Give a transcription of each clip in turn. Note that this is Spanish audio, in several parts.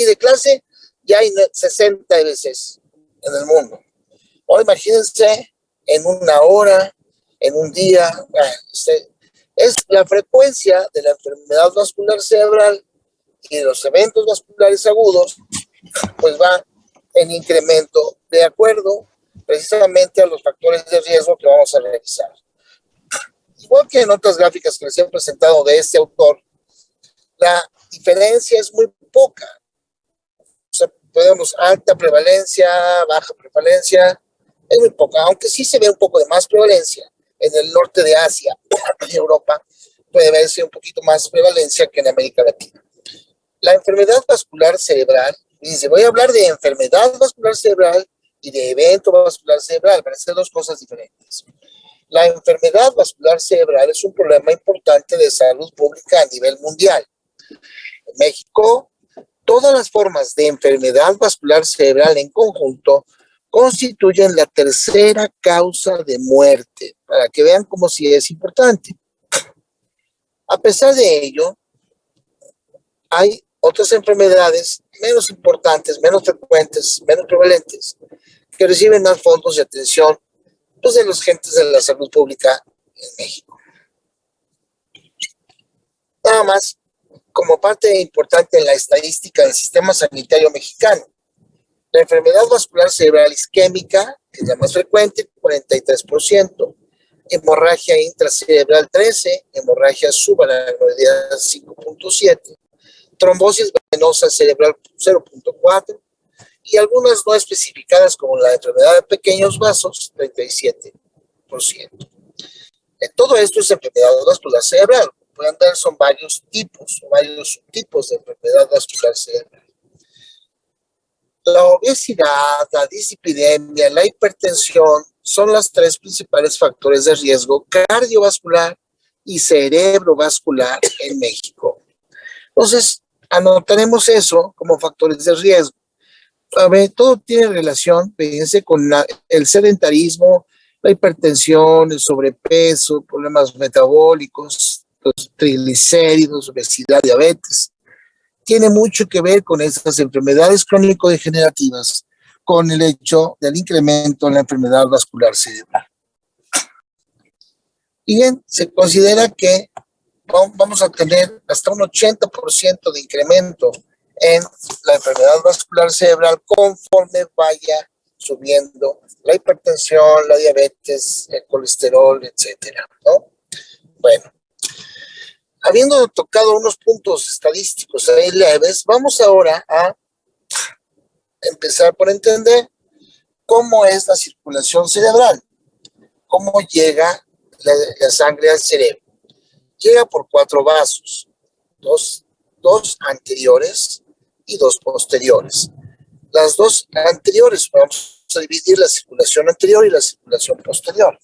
de clase, ya hay 60 veces en el mundo. O imagínense en una hora, en un día. Es la frecuencia de la enfermedad vascular cerebral y de los eventos vasculares agudos, pues va en incremento de acuerdo precisamente a los factores de riesgo que vamos a revisar. Igual que en otras gráficas que les he presentado de este autor, la diferencia es muy poca. O sea, podemos alta prevalencia, baja prevalencia, es muy poca, aunque sí se ve un poco de más prevalencia en el norte de Asia y Europa, puede verse un poquito más prevalencia que en América Latina. La enfermedad vascular cerebral, dice, voy a hablar de enfermedad vascular cerebral y de evento vascular cerebral, van a ser dos cosas diferentes. La enfermedad vascular cerebral es un problema importante de salud pública a nivel mundial. En México, todas las formas de enfermedad vascular cerebral en conjunto constituyen la tercera causa de muerte, para que vean cómo sí es importante. A pesar de ello, hay otras enfermedades menos importantes, menos frecuentes, menos prevalentes, que reciben más fondos de atención pues, de los gentes de la salud pública en México. Nada más, como parte importante en la estadística del sistema sanitario mexicano, la enfermedad vascular cerebral isquémica es la más frecuente, 43%, hemorragia intracerebral 13%, hemorragia subaracnoidea 5.7%, trombosis venosa cerebral 0.4% y algunas no especificadas como la enfermedad de pequeños vasos 37%. Todo esto es enfermedad vascular cerebral. Pueden ver, son varios tipos o varios subtipos de enfermedad vascular cerebral. La obesidad, la dislipidemia, la hipertensión son los tres principales factores de riesgo cardiovascular y cerebrovascular en México. Entonces, anotaremos eso como factores de riesgo. A ver, todo tiene relación, fíjense, con el sedentarismo, la hipertensión, el sobrepeso, problemas metabólicos, los triglicéridos, obesidad, diabetes. Tiene mucho que ver con estas enfermedades crónico-degenerativas, con el hecho del incremento en la enfermedad vascular cerebral. Y bien, se considera que vamos a tener hasta un 80% de incremento en la enfermedad vascular cerebral conforme vaya subiendo la hipertensión, la diabetes, el colesterol, etcétera, ¿no? Bueno, habiendo tocado unos puntos estadísticos ahí leves, vamos ahora a empezar por entender cómo es la circulación cerebral, cómo llega la sangre al cerebro. Llega por 4 vasos, dos anteriores y 2 posteriores. Las 2 anteriores, vamos a dividir la circulación anterior y la circulación posterior.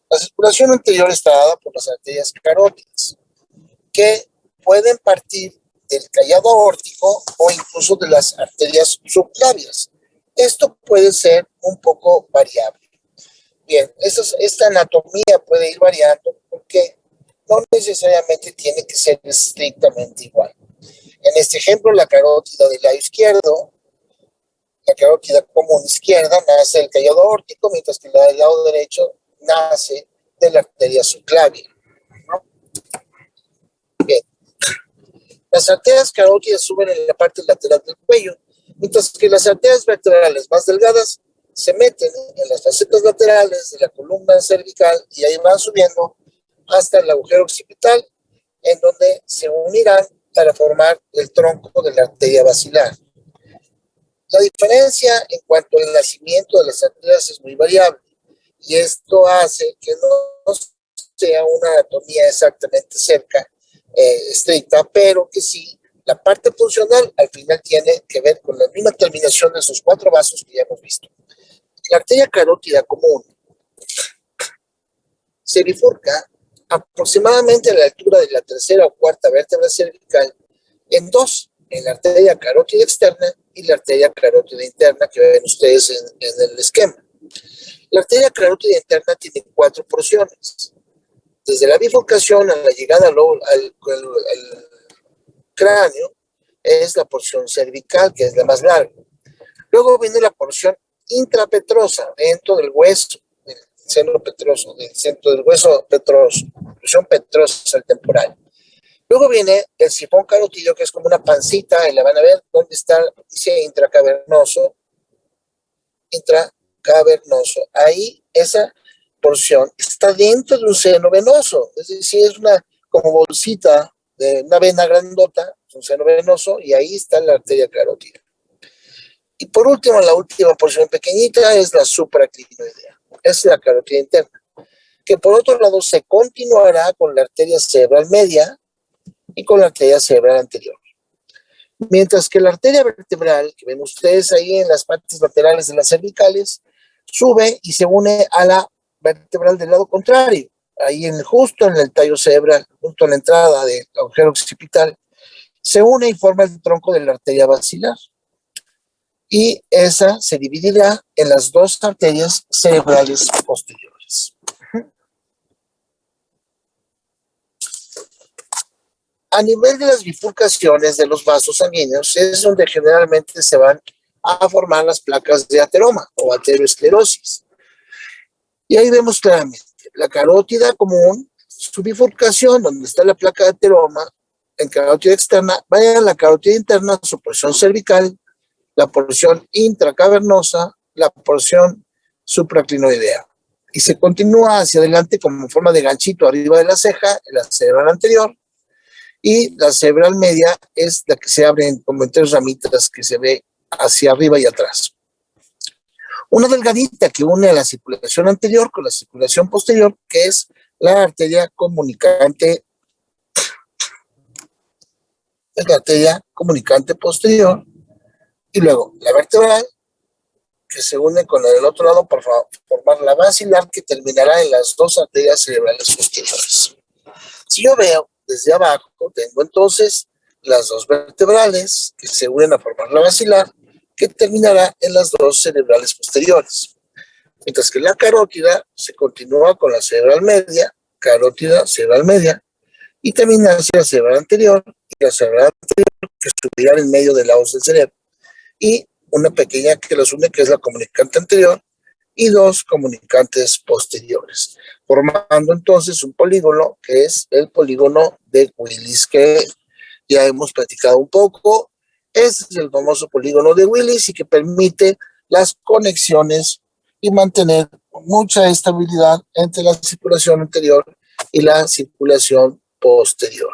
La circulación anterior está dada por las arterias carótidas, que pueden partir del callado aórtico o incluso de las arterias subclavias. Esto puede ser un poco variable. Bien, esta anatomía puede ir variando porque no necesariamente tiene que ser estrictamente igual. En este ejemplo, la carótida del lado izquierdo, la carótida común izquierda, nace del callado aórtico, mientras que la del lado derecho nace de la arteria subclavia, ¿no? Bien. Las arterias carótidas suben en la parte lateral del cuello, mientras que las arterias vertebrales más delgadas se meten en las facetas laterales de la columna cervical y ahí van subiendo hasta el agujero occipital, en donde se unirán para formar el tronco de la arteria basilar. La diferencia en cuanto al nacimiento de las arterias es muy variable y esto hace que no sea una anatomía exactamente estricta, pero que sí, la parte funcional al final tiene que ver con la misma terminación de esos 4 vasos que ya hemos visto. La arteria carótida común se bifurca aproximadamente a la altura de la tercera o cuarta vértebra cervical en 2, en la arteria carótida externa y la arteria carótida interna que ven ustedes en el esquema. La arteria carótida interna tiene 4 porciones. Desde la bifurcación a la llegada al cráneo, es la porción cervical, que es la más larga. Luego viene la porción intrapetrosa, dentro del hueso, del seno petroso, del centro del hueso petroso, porción petrosa el temporal. Luego viene el sifón carotídeo, que es como una pancita, y la van a ver dónde está, dice intracavernoso, Ahí esa porción está dentro de un seno venoso, es decir, es una como bolsita de una vena grandota, un seno venoso, y ahí está la arteria carótida. Y por último, la última porción pequeñita es la supraclinoidea, es la carótida interna, que por otro lado se continuará con la arteria cerebral media y con la arteria cerebral anterior. Mientras que la arteria vertebral, que ven ustedes ahí en las partes laterales de las cervicales, sube y se une a la vertebral del lado contrario, ahí justo en el tallo cerebral, justo en la entrada del agujero occipital, se une y forma el tronco de la arteria basilar. Y esa se dividirá en las dos arterias cerebrales posteriores. A nivel de las bifurcaciones de los vasos sanguíneos es donde generalmente se van a formar las placas de ateroma o ateroesclerosis. Y ahí vemos claramente la carótida común, su bifurcación, donde está la placa de ateroma, en carótida externa, vaya a la carótida interna, su porción cervical, la porción intracavernosa, la porción supraclinoidea. Y se continúa hacia adelante como en forma de ganchito arriba de la ceja, en la cerebral anterior, y la cerebral media es la que se abre como en tres ramitas que se ve hacia arriba y atrás. Una delgadita que une a la circulación anterior con la circulación posterior, que es la arteria comunicante, posterior, y luego la vertebral, que se une con la del otro lado para formar la basilar, que terminará en las dos arterias cerebrales posteriores. Si yo veo desde abajo, tengo entonces las dos vertebrales que se unen a formar la basilar, que terminará en las dos cerebrales posteriores. Mientras que la carótida se continúa con la cerebral media, carótida, cerebral media, y termina hacia la cerebral anterior, y la cerebral anterior que subirá en medio de la hoz del cerebro. Y una pequeña que los une, que es la comunicante anterior, y dos comunicantes posteriores, formando entonces un polígono que es el polígono de Willis, que ya hemos platicado un poco. Este es el famoso polígono de Willis y que permite las conexiones y mantener mucha estabilidad entre la circulación anterior y la circulación posterior.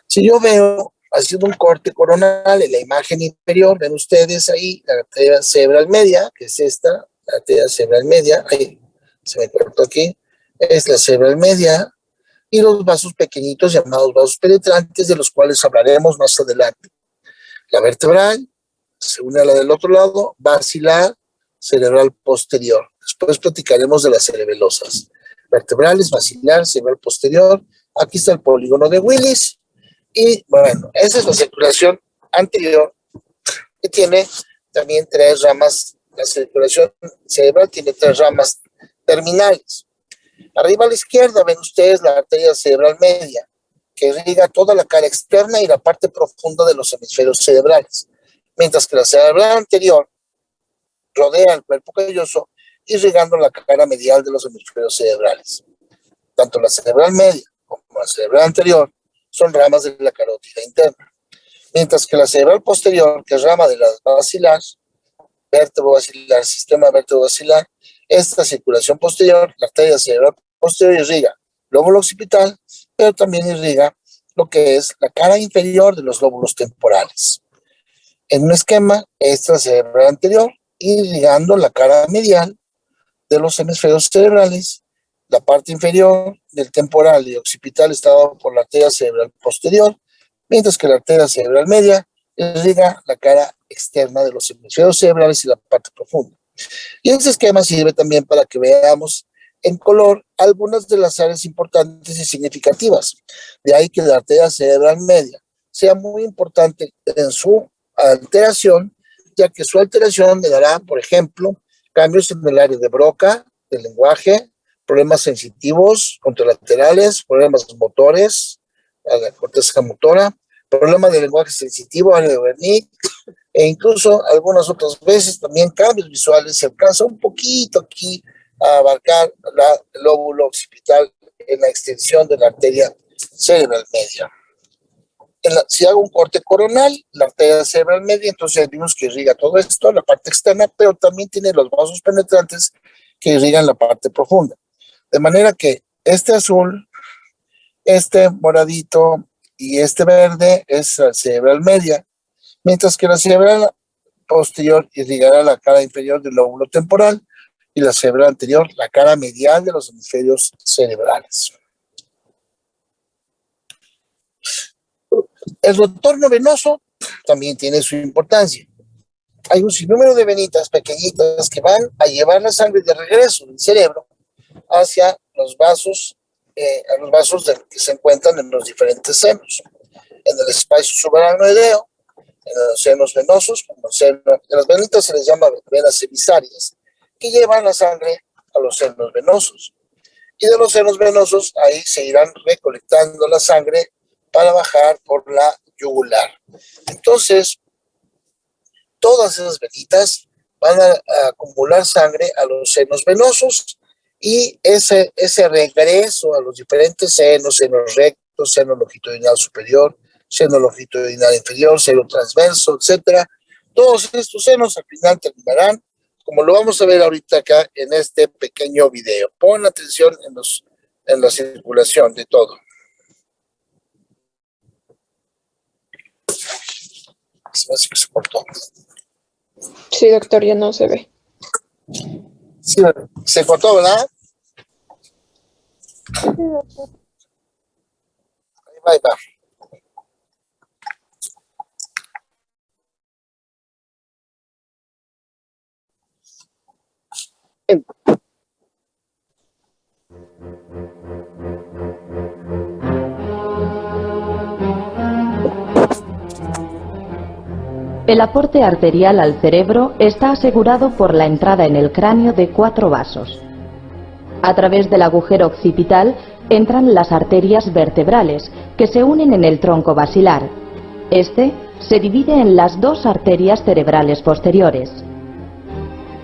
Si yo veo haciendo un corte coronal en la imagen inferior, ven ustedes ahí la arteria cerebral media, que es esta, la arteria cerebral media, ahí se me cortó aquí, es la cerebral media, y los vasos pequeñitos llamados vasos penetrantes, de los cuales hablaremos más adelante. La vertebral se une a la del otro lado, basilar, cerebral posterior. Después platicaremos de las cerebelosas. Vertebrales, basilar, cerebral posterior. Aquí está el polígono de Willis. Y bueno, esa es la circulación anterior, que tiene también tres ramas. La circulación cerebral tiene tres ramas terminales. Arriba a la izquierda ven ustedes la arteria cerebral media, que irriga toda la cara externa y la parte profunda de los hemisferios cerebrales, mientras que la cerebral anterior rodea el cuerpo calloso, irrigando la cara medial de los hemisferios cerebrales. Tanto la cerebral media como la cerebral anterior son ramas de la carótida interna, mientras que la cerebral posterior, que es rama de la basilar, vértebro-basilar, sistema vértebro-basilar, esta circulación posterior, la arteria cerebral posterior irriga lóbulo occipital, pero también irriga lo que es la cara inferior de los lóbulos temporales. En un esquema, esta cerebral anterior, irrigando la cara medial de los hemisferios cerebrales. La parte inferior del temporal y occipital está dado por la arteria cerebral posterior, mientras que la arteria cerebral media irriga la cara externa de los hemisferios cerebrales y la parte profunda. Y este esquema sirve también para que veamos en color algunas de las áreas importantes y significativas. De ahí que la arteria cerebral media sea muy importante en su alteración, ya que su alteración le dará, por ejemplo, cambios en el área de Broca, del lenguaje, problemas sensitivos, contralaterales, problemas motores, a la corteza motora, problema de lenguaje sensitivo, área de Wernicke, e incluso algunas otras veces también cambios visuales. Se alcanza un poquito aquí a abarcar el lóbulo occipital en la extensión de la arteria cerebral media. Si hago un corte coronal, la arteria cerebral media, entonces vimos que irriga todo esto, la parte externa, pero también tiene los vasos penetrantes que irrigan la parte profunda. De manera que este azul, este moradito y este verde es la cerebral media, mientras que la cerebral posterior irrigará la cara inferior del lóbulo temporal y la cerebral anterior la cara medial de los hemisferios cerebrales. El retorno venoso también tiene su importancia. Hay un sinnúmero de venitas pequeñitas que van a llevar la sangre de regreso del cerebro hacia los vasos, a los vasos que se encuentran en los diferentes senos. En el espacio subaracnoideo, en los senos venosos, como las venitas se les llama venas emisarias, que llevan la sangre a los senos venosos. Y de los senos venosos, ahí se irán recolectando la sangre para bajar por la yugular. Entonces, todas esas venitas van a acumular sangre a los senos venosos y ese regreso a los diferentes senos, seno recto, seno longitudinal superior, seno longitudinal inferior, seno transverso, etcétera. Todos estos senos al final terminarán, como lo vamos a ver ahorita acá en este pequeño video. Pon atención en la circulación de todo. Se me hace que se cortó. Sí, doctor, ya no se ve. Sí, se cortó, ¿verdad? Ahí va. El aporte arterial al cerebro está asegurado por la entrada en el cráneo de 4 vasos. A través del agujero occipital entran las arterias vertebrales, que se unen en el tronco basilar. Este se divide en las 2 arterias cerebrales posteriores.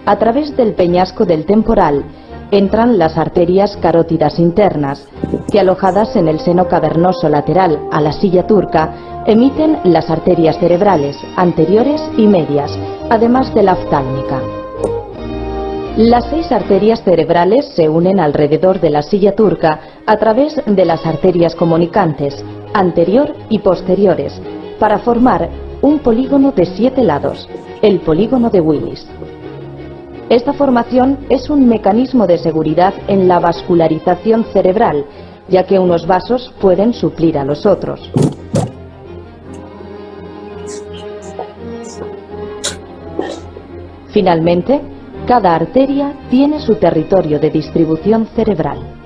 A través del peñasco del temporal entran las arterias carótidas internas, que alojadas en el seno cavernoso lateral a la silla turca, emiten las arterias cerebrales anteriores y medias, además de la oftálmica. Las 6 arterias cerebrales se unen alrededor de la silla turca a través de las arterias comunicantes, anterior y posteriores, para formar un polígono de 7 lados, el polígono de Willis. Esta formación es un mecanismo de seguridad en la vascularización cerebral, ya que unos vasos pueden suplir a los otros. Finalmente, cada arteria tiene su territorio de distribución cerebral.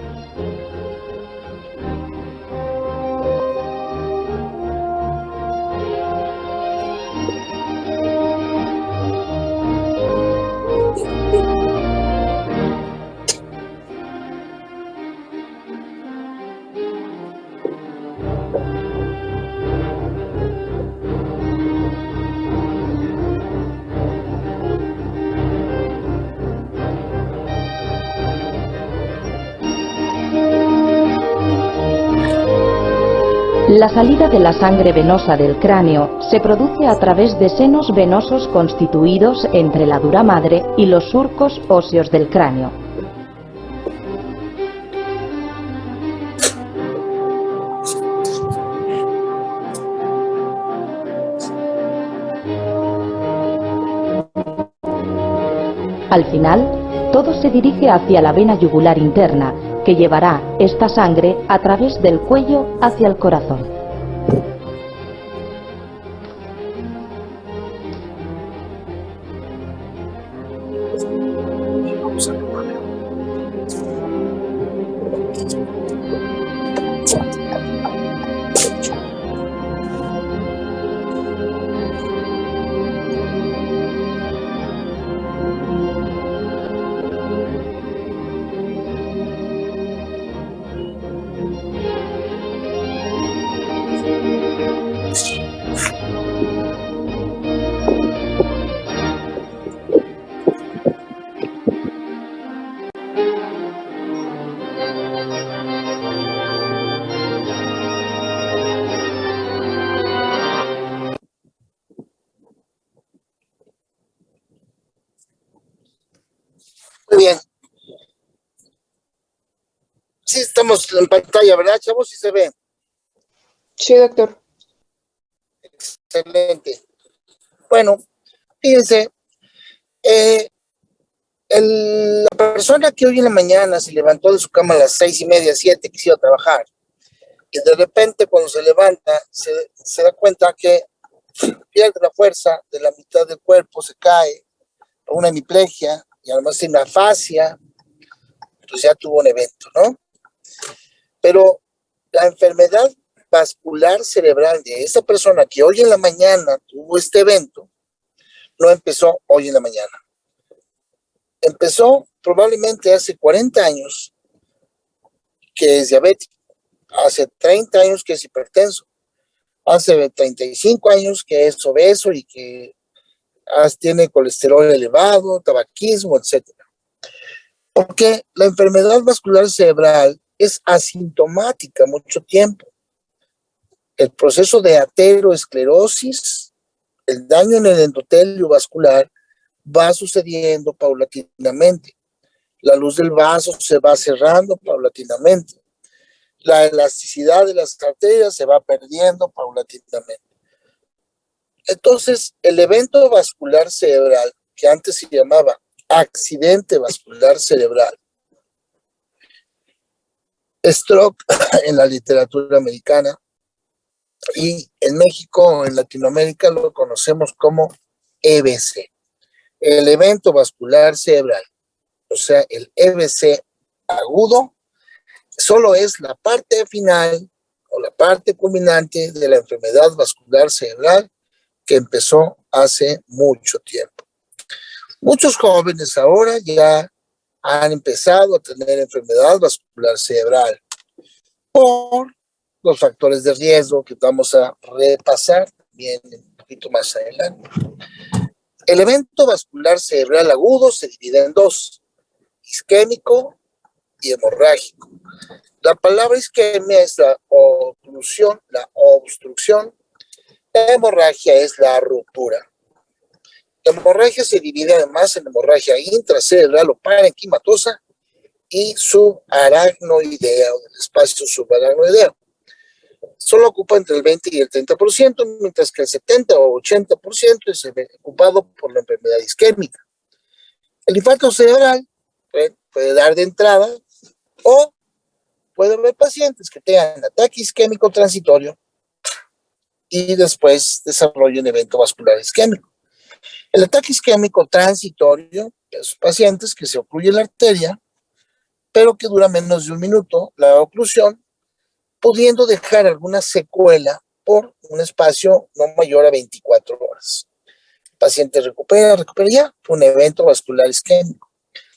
La salida de la sangre venosa del cráneo se produce a través de senos venosos constituidos entre la dura madre y los surcos óseos del cráneo. Al final, todo se dirige hacia la vena yugular interna, que llevará esta sangre a través del cuello hacia el corazón. Bien. Sí, estamos en pantalla, ¿verdad, chavos? Sí se ve. Sí, doctor. Excelente. Bueno, fíjense, la persona que hoy en la mañana se levantó de su cama a las 6:30, 7, que se iba a trabajar, y de repente cuando se levanta se da cuenta que pierde la fuerza de la mitad del cuerpo, se cae, una hemiplegia y además tiene una afasia, pues ya tuvo un evento, ¿no? Pero la enfermedad vascular cerebral de esa persona que hoy en la mañana tuvo este evento, no empezó hoy en la mañana. Empezó probablemente hace 40 años que es diabético, hace 30 años que es hipertenso, hace 35 años que es obeso y que tiene colesterol elevado, tabaquismo, etcétera. Porque la enfermedad vascular cerebral es asintomática mucho tiempo. El proceso de aterosclerosis, el daño en el endotelio vascular, va sucediendo paulatinamente. La luz del vaso se va cerrando paulatinamente. La elasticidad de las arterias se va perdiendo paulatinamente. Entonces, el evento vascular cerebral, que antes se llamaba accidente vascular cerebral, stroke en la literatura americana, y en México, en Latinoamérica, lo conocemos como EBC, el evento vascular cerebral. O sea, el EBC agudo solo es la parte final o la parte culminante de la enfermedad vascular cerebral que empezó hace mucho tiempo. Muchos jóvenes ahora ya han empezado a tener enfermedad vascular cerebral por los factores de riesgo que vamos a repasar también un poquito más adelante. El evento vascular cerebral agudo se divide en dos: isquémico y hemorrágico. La palabra isquemia es la oclusión, la obstrucción. La hemorragia es la ruptura. La hemorragia se divide además en hemorragia intracerebral o parenquimatosa y subaracnoidea, o del espacio subaracnoideo. Solo ocupa entre el 20 y el 30%, mientras que el 70 o 80% es ocupado por la enfermedad isquémica. El infarto cerebral puede dar de entrada, o puede haber pacientes que tengan ataque isquémico transitorio y después desarrollen evento vascular isquémico. El ataque isquémico transitorio es pacientes que se ocluye la arteria, pero que dura menos de un minuto la oclusión, pudiendo dejar alguna secuela por un espacio no mayor a 24 horas. El paciente recupera ya, fue un evento vascular isquémico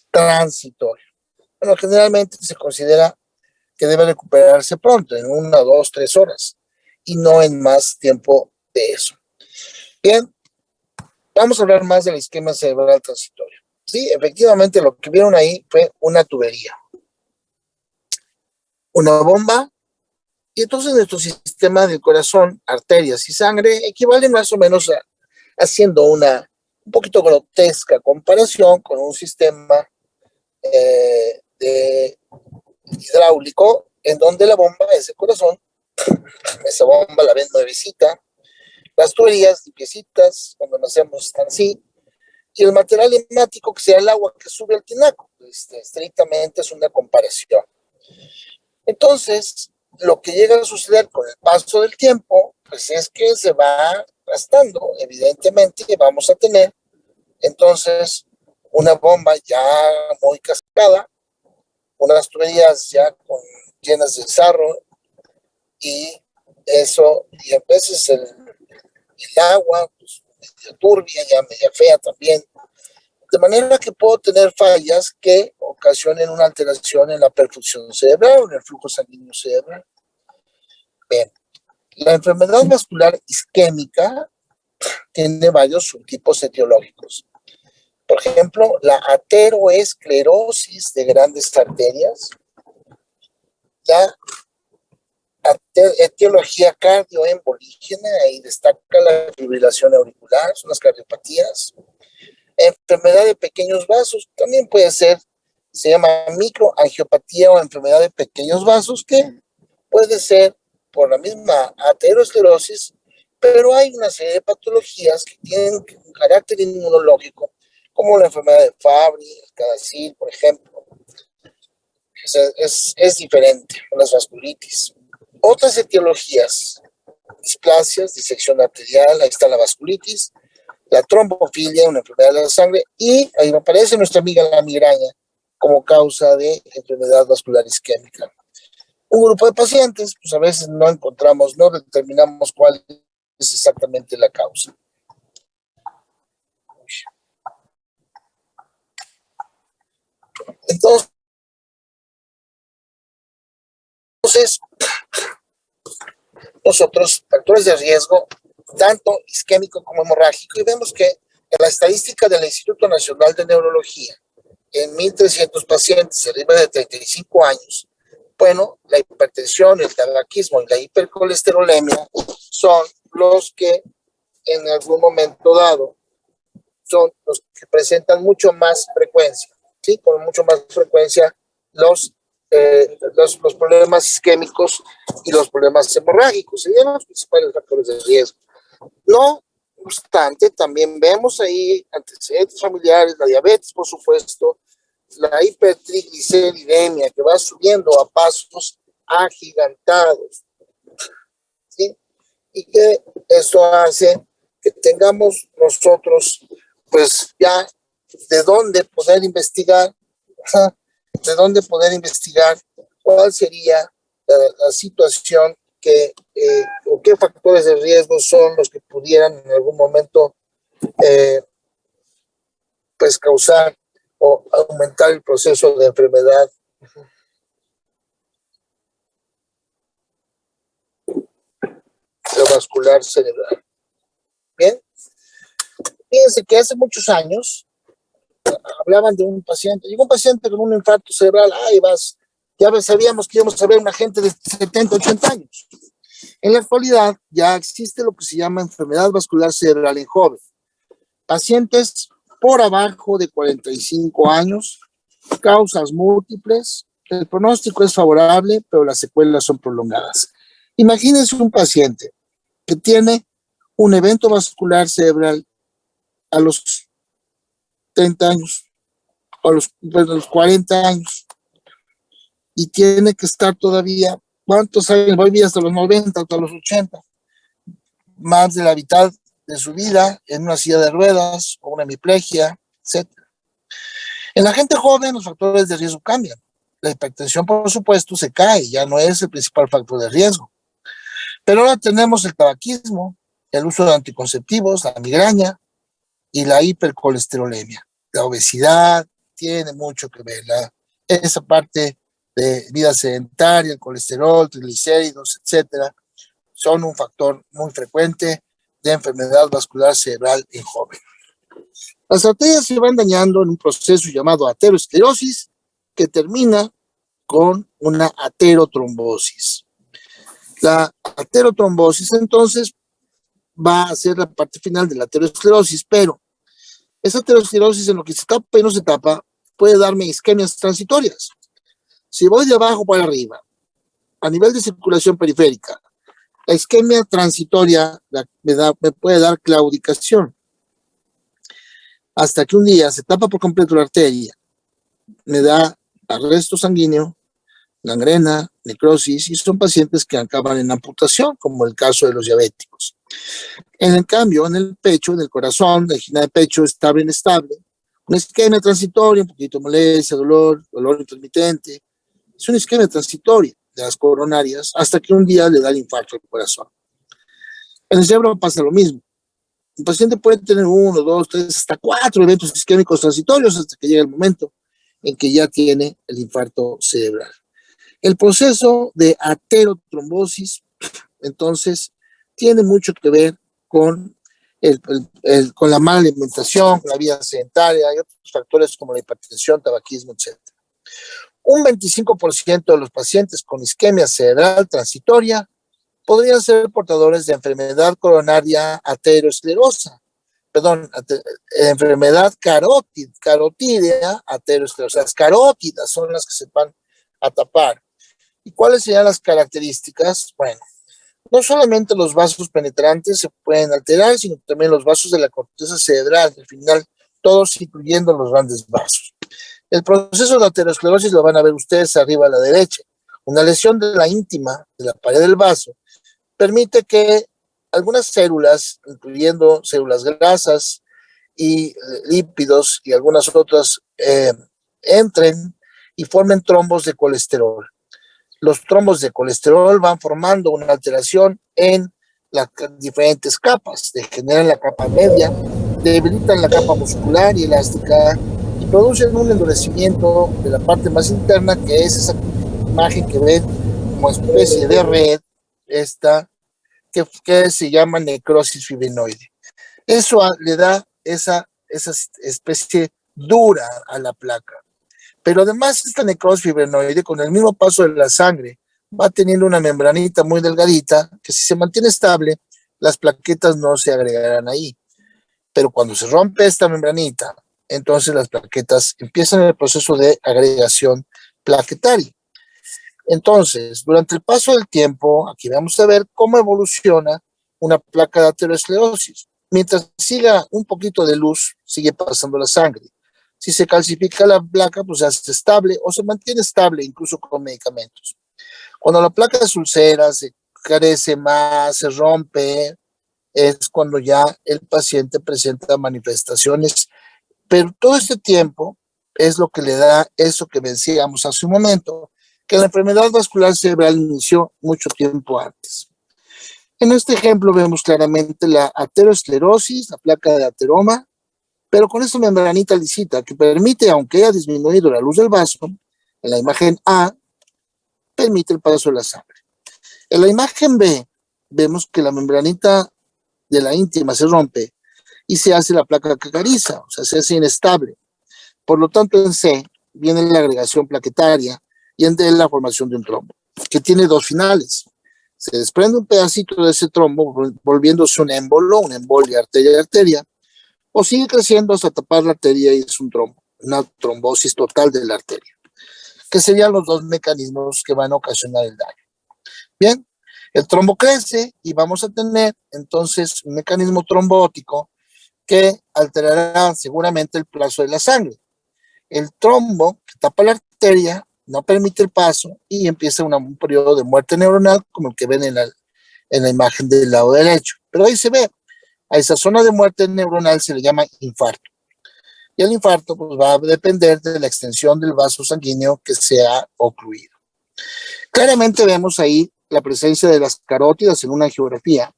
transitorio. Bueno, generalmente se considera que debe recuperarse pronto, en 1, 2, 3 horas, y no en más tiempo de eso. Bien, vamos a hablar más de la isquemia cerebral transitoria. Sí, efectivamente lo que vieron ahí fue una tubería, una bomba, y entonces nuestro sistema del corazón, arterias y sangre equivalen más o menos a, haciendo una un poquito grotesca comparación con un sistema de hidráulico, en donde la bomba es el corazón. Esa bomba la ven nuevecita, las tuberías limpiecitas, cuando nacemos están así, y el material neumático, que sea el agua que sube al tinaco. Estrictamente es una comparación. Entonces, lo que llega a suceder con el paso del tiempo, pues es que se va gastando. Evidentemente vamos a tener entonces una bomba ya muy cascada, unas tuberías ya llenas de sarro, y eso, y a veces el agua, pues media turbia, ya media fea también, de manera que puedo tener fallas que ocasionen una alteración en la perfusión cerebral o en el flujo sanguíneo cerebral. Bien, la enfermedad vascular isquémica tiene varios subtipos etiológicos. Por ejemplo, la ateroesclerosis de grandes arterias, la etiología cardioembolígena, ahí destaca la fibrilación auricular, son las cardiopatías. Enfermedad de pequeños vasos, también puede ser se llama microangiopatía o enfermedad de pequeños vasos, que puede ser por la misma aterosclerosis, pero hay una serie de patologías que tienen un carácter inmunológico, como la enfermedad de Fabry, el CADASIL, por ejemplo. Es diferente con las vasculitis. Otras etiologías, displasias, disección arterial, ahí está la vasculitis, la trombofilia, una enfermedad de la sangre, y ahí aparece nuestra amiga la migraña como causa de enfermedad vascular isquémica. Un grupo de pacientes, pues a veces no determinamos cuál es exactamente la causa. Entonces, nosotros, factores de riesgo, tanto isquémico como hemorrágico, y vemos que en la estadística del Instituto Nacional de Neurología, en 1,300 pacientes arriba de 35 años, bueno, la hipertensión, el tabaquismo y la hipercolesterolemia son los que en algún momento dado son los que presentan mucho más frecuencia, ¿sí? Con mucho más frecuencia los problemas isquémicos y los problemas hemorrágicos, serían los principales factores de riesgo. No obstante, también vemos ahí antecedentes familiares, la diabetes, por supuesto, la hipertrigliceridemia, que va subiendo a pasos agigantados, ¿sí? Y que eso hace que tengamos nosotros, pues ya, de dónde poder investigar cuál sería la situación o qué factores de riesgo son los que pudieran en algún momento pues causar o aumentar el proceso de enfermedad vascular cerebral. Bien, fíjense que hace muchos años hablaban de un paciente, llegó un paciente con un infarto cerebral, ya sabíamos que íbamos a ver una gente de 70, 80 años. En la actualidad ya existe lo que se llama enfermedad vascular cerebral en joven. Pacientes por abajo de 45 años, causas múltiples, el pronóstico es favorable, pero las secuelas son prolongadas. Imagínense un paciente que tiene un evento vascular cerebral a los 30 años, o a los 40 años, y tiene que estar todavía, ¿cuántos años? Voy hasta los 90, hasta los 80, más de la mitad de su vida en una silla de ruedas o una hemiplegia, etc. En la gente joven los factores de riesgo cambian. La hipertensión, por supuesto, se cae, ya no es el principal factor de riesgo. Pero ahora tenemos el tabaquismo, el uso de anticonceptivos, la migraña y la hipercolesterolemia. La obesidad tiene mucho que ver, esa parte de vida sedentaria, el colesterol, triglicéridos, etcétera, son un factor muy frecuente de enfermedad vascular cerebral en joven. Las arterias se van dañando en un proceso llamado aterosclerosis que termina con una aterotrombosis. La aterotrombosis entonces va a ser la parte final de la aterosclerosis, pero esa aterosclerosis en lo que se tapa y no se tapa puede darme isquemias transitorias. Si voy de abajo para arriba, a nivel de circulación periférica, la isquemia transitoria me puede dar claudicación. Hasta que un día se tapa por completo la arteria, me da arresto sanguíneo, gangrena, necrosis, y son pacientes que acaban en amputación, como el caso de los diabéticos. En el cambio, en el pecho, en el corazón, la angina de pecho estable, inestable, una isquemia transitoria, un poquito de molestia, dolor intermitente, es una isquemia transitoria de las coronarias, hasta que un día le da el infarto al corazón. En el cerebro pasa lo mismo. Un paciente puede tener 1, 2, 3, hasta 4 eventos isquémicos transitorios hasta que llega el momento en que ya tiene el infarto cerebral. El proceso de aterotrombosis, entonces, tiene mucho que ver con, con la mala alimentación, con la vida sedentaria y otros factores como la hipertensión, tabaquismo, etc. Un 25% de los pacientes con isquemia cerebral transitoria podrían ser portadores de enfermedad coronaria aterosclerosa, perdón, enfermedad carotídea aterosclerosis. Las carótidas son las que se van a tapar. ¿Y cuáles serían las características? Bueno, no solamente los vasos penetrantes se pueden alterar, sino también los vasos de la corteza cerebral, al final todos incluyendo los grandes vasos. El proceso de aterosclerosis lo van a ver ustedes arriba a la derecha. Una lesión de la íntima, de la pared del vaso, permite que algunas células, incluyendo células grasas y lípidos y algunas otras, entren y formen trombos de colesterol. Los trombos de colesterol van formando una alteración en las diferentes capas, degeneran la capa media, debilitan la capa muscular y elástica y producen un endurecimiento de la parte más interna, que es esa imagen que ven como especie de red, esta que se llama necrosis fibrinoide. Eso le da esa especie dura a la placa. Pero además esta necrosis fibrinoide, con el mismo paso de la sangre, va teniendo una membranita muy delgadita que, si se mantiene estable, las plaquetas no se agregarán ahí. Pero cuando se rompe esta membranita, entonces las plaquetas empiezan el proceso de agregación plaquetaria. Entonces, durante el paso del tiempo, aquí vamos a ver cómo evoluciona una placa de aterosclerosis. Mientras siga un poquito de luz, sigue pasando la sangre. Si se calcifica la placa, pues se hace estable o se mantiene estable incluso con medicamentos. Cuando la placa se ulcera, se crece más, se rompe, es cuando ya el paciente presenta manifestaciones. Pero todo este tiempo es lo que le da eso que decíamos hace un momento, que la enfermedad vascular cerebral inició mucho tiempo antes. En este ejemplo vemos claramente la aterosclerosis, la placa de ateroma, pero con esta membranita lisita que permite, aunque haya disminuido la luz del vaso, en la imagen A, permite el paso de la sangre. En la imagen B, vemos que la membranita de la íntima se rompe y se hace la placa cacariza, o sea, se hace inestable. Por lo tanto, en C viene la agregación plaquetaria y en D la formación de un trombo, que tiene dos finales. Se desprende un pedacito de ese trombo, volviéndose un émbolo, una embolia arteria-arteria, o sigue creciendo hasta tapar la arteria y es un trombo, una trombosis total de la arteria, que serían los dos mecanismos que van a ocasionar el daño. Bien, el trombo crece y vamos a tener entonces un mecanismo trombótico que alterará seguramente el paso de la sangre. El trombo que tapa la arteria no permite el paso y empieza un periodo de muerte neuronal, como el que ven en la imagen del lado derecho. Pero ahí se ve, a esa zona de muerte neuronal se le llama infarto. Y el infarto pues, va a depender de la extensión del vaso sanguíneo que se ha ocluido. Claramente vemos ahí la presencia de las carótidas en una angiografía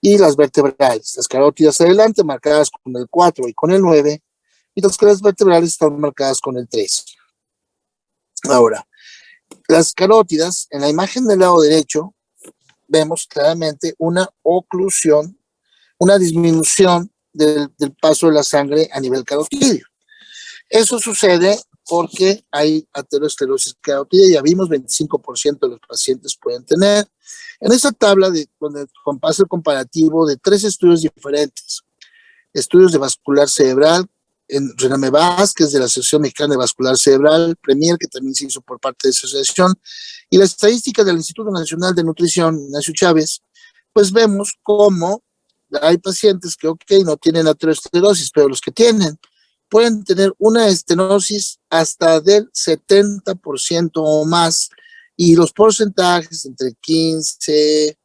y las vertebrales. Las carótidas adelante marcadas con el 4 y con el 9, y las vertebrales están marcadas con el 3. Ahora, las carótidas, en la imagen del lado derecho, vemos claramente una oclusión, una disminución del paso de la sangre a nivel carotídeo. Eso sucede porque hay aterosclerosis carotídea, ya vimos 25% de los pacientes pueden tener. En esta tabla, donde pasa el comparativo de 3 estudios diferentes, estudios de vascular cerebral, en Rename Vázquez de la Asociación Mexicana de Vascular Cerebral, Premier, que también se hizo por parte de esa asociación, y la estadística del Instituto Nacional de Nutrición, Ignacio Chávez, pues vemos cómo hay pacientes que, no tienen aterosclerosis, pero los que tienen pueden tener una estenosis hasta del 70% o más, y los porcentajes entre 15,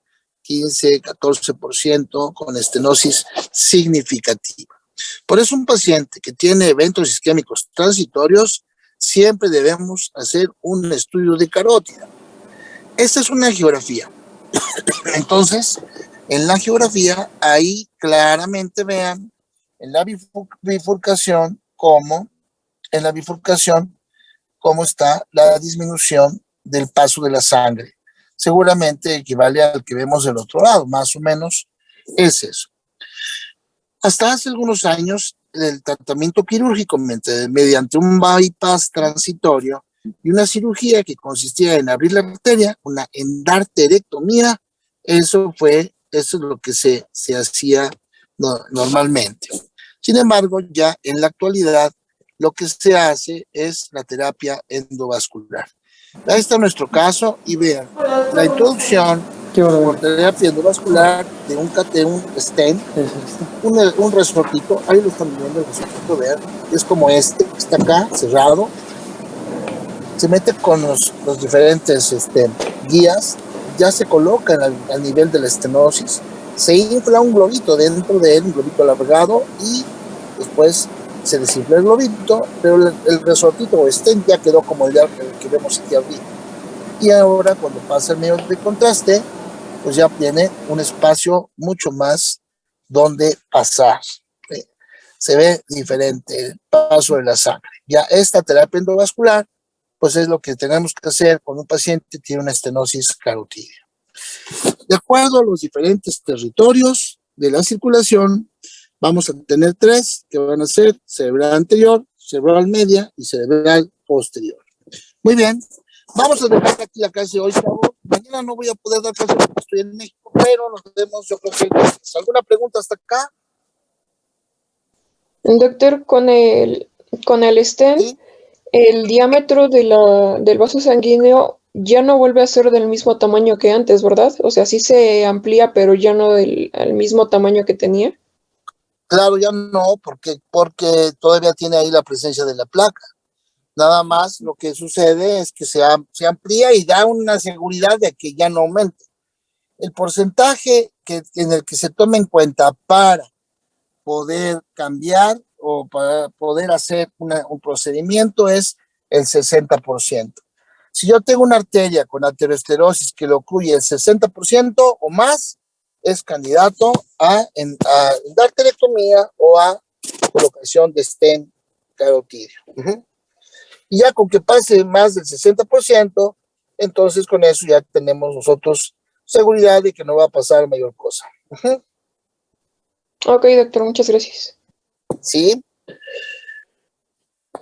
14% con estenosis significativa. Por eso un paciente que tiene eventos isquémicos transitorios, siempre debemos hacer un estudio de carótida. Esta es una angiografía. Entonces, en la angiografía, ahí claramente vean en la bifurcación cómo está la disminución del paso de la sangre. Seguramente equivale al que vemos del otro lado, más o menos es eso. Hasta hace algunos años, el tratamiento quirúrgico mediante un bypass transitorio y una cirugía que consistía en abrir la arteria, una endarterectomía, eso es lo que se hacía normalmente. Sin embargo, ya en la actualidad, lo que se hace es la terapia endovascular. Ahí está nuestro caso y vean, la introducción por terapia endovascular de un stent, un resortito, ahí lo están viendo el resortito, vean, es como este, está acá, cerrado, se mete con los diferentes guías, ya se coloca al nivel de la estenosis, se infla un globito dentro de él, un globito alargado, y después se desinfla el globito, pero el resortito o stent ya quedó como el que vemos aquí arriba. Y ahora cuando pasa el medio de contraste, pues ya tiene un espacio mucho más donde pasar. ¿Sí? Se ve diferente el paso de la sangre. Ya esta terapia endovascular, pues es lo que tenemos que hacer cuando un paciente tiene una estenosis carotídea. De acuerdo a los diferentes territorios de la circulación, vamos a tener 3 que van a ser cerebral anterior, cerebral media y cerebral posterior. Muy bien, vamos a dejar aquí la clase hoy, chavos. Mañana no voy a poder dar clase porque estoy en México, pero nos vemos, yo creo que ¿alguna pregunta hasta acá? Doctor, con el stent, ¿Sí? el diámetro del vaso sanguíneo ya no vuelve a ser del mismo tamaño que antes, ¿verdad? O sea, sí se amplía, pero ya no al mismo tamaño que tenía. Claro, ya no, porque todavía tiene ahí la presencia de la placa. Nada más lo que sucede es que se amplía y da una seguridad de que ya no aumente. El porcentaje en el que se tome en cuenta para poder cambiar o para poder hacer un procedimiento es el 60%. Si yo tengo una arteria con aterosclerosis que lo ocluye el 60% o más, es candidato a dar endarterectomía o a colocación de stent carotídeo. Y ya con que pase más del 60%, entonces con eso ya tenemos nosotros seguridad de que no va a pasar mayor cosa. Ok, doctor, muchas gracias. ¿Sí?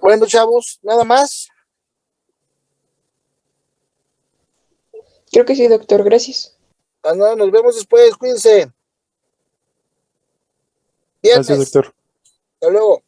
Bueno, chavos, nada más. Creo que sí, doctor, gracias. Nos vemos después, cuídense. Gracias, Viernes. doctor. Hasta luego.